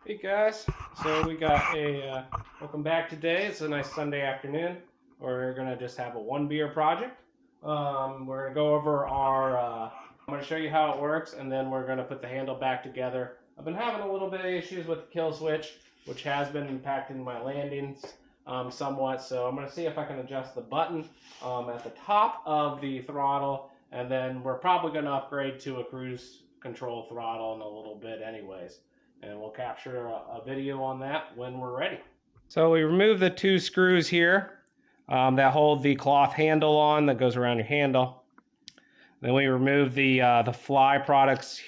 Hey guys, so we got a welcome back today. It's a nice Sunday afternoon. We're gonna just have a one beer project. We're gonna go over our. I'm gonna show you how it works, and then we're gonna put the handle back together. I've been having a little bit of issues with the kill switch, which has been impacting my landings somewhat. So I'm gonna see if I can adjust the button at the top of the throttle, and then we're probably gonna upgrade to a cruise control throttle in a little bit, anyways. And we'll capture a video on that when we're ready. So we remove the two screws here that hold the cloth handle on that goes around your handle. Then we remove the Fly Products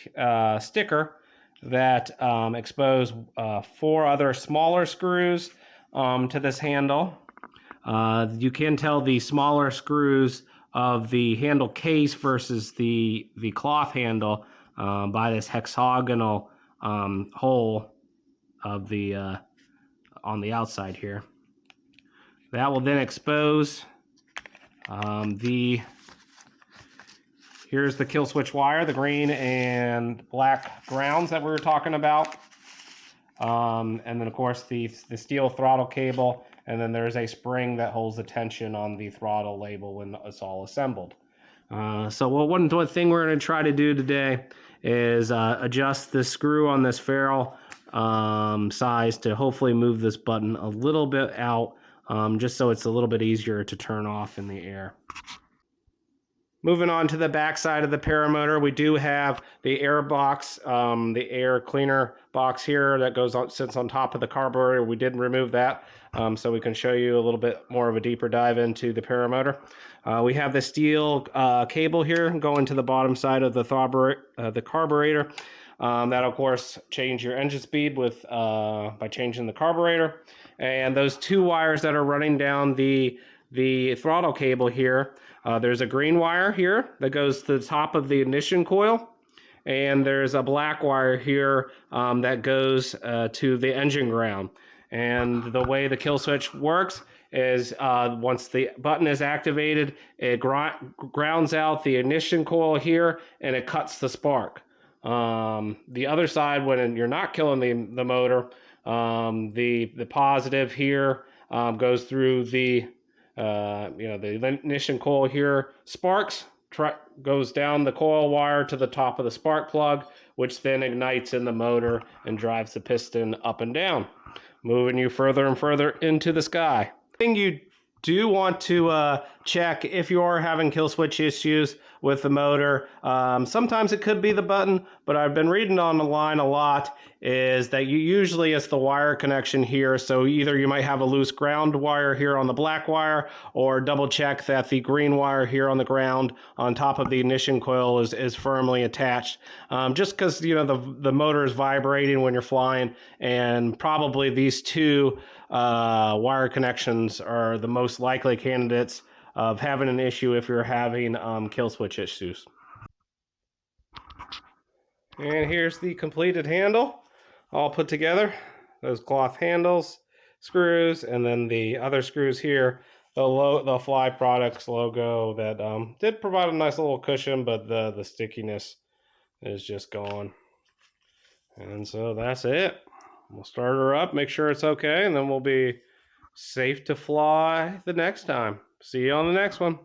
sticker that expose four other smaller screws to this handle. You can tell the smaller screws of the handle case versus the cloth handle by this hexagonal hole of the on the outside here. That will then expose here's the kill switch wire, the green and black grounds that we were talking about. And then of course the steel throttle cable, and then there's a spring that holds the tension on the throttle label when it's all assembled. So one thing we're going to try to do today is adjust the screw on this ferrule size to hopefully move this button a little bit out, just so it's a little bit easier to turn off in the air. Moving on to the back side of the paramotor, we do have the air box, the air cleaner box here that sits on top of the carburetor. We did remove that, so we can show you a little bit more of a deeper dive into the paramotor. We have the steel cable here going to the bottom side of the carburetor. That'll of course change your engine speed with by changing the carburetor. And those two wires that are running down the throttle cable here, there's a green wire here that goes to the top of the ignition coil, and there's a black wire here that goes to the engine ground. And the way the kill switch works is once the button is activated, it grounds out the ignition coil here, and it cuts the spark. The other side, when you're not killing the motor, the positive here goes through the the ignition coil here, sparks, goes down the coil wire to the top of the spark plug, which then ignites in the motor and drives the piston up and down, moving you further and further into the sky. The thing you do want to check if you are having kill switch issues with the motor, sometimes it could be the button, but I've been reading on the line a lot is that usually it's the wire connection here. So either you might have a loose ground wire here on the black wire, or double check that the green wire here on the ground on top of the ignition coil is firmly attached. Just because the motor is vibrating when you're flying, and probably these two wire connections are the most likely candidates of having an issue if you're having kill switch issues. And here's the completed handle, all put together. Those cloth handles, screws, and then the other screws here, the Fly Products logo that did provide a nice little cushion, but the stickiness is just gone. And so that's it. We'll start her up, make sure it's okay, and then we'll be safe to fly the next time. See you on the next one.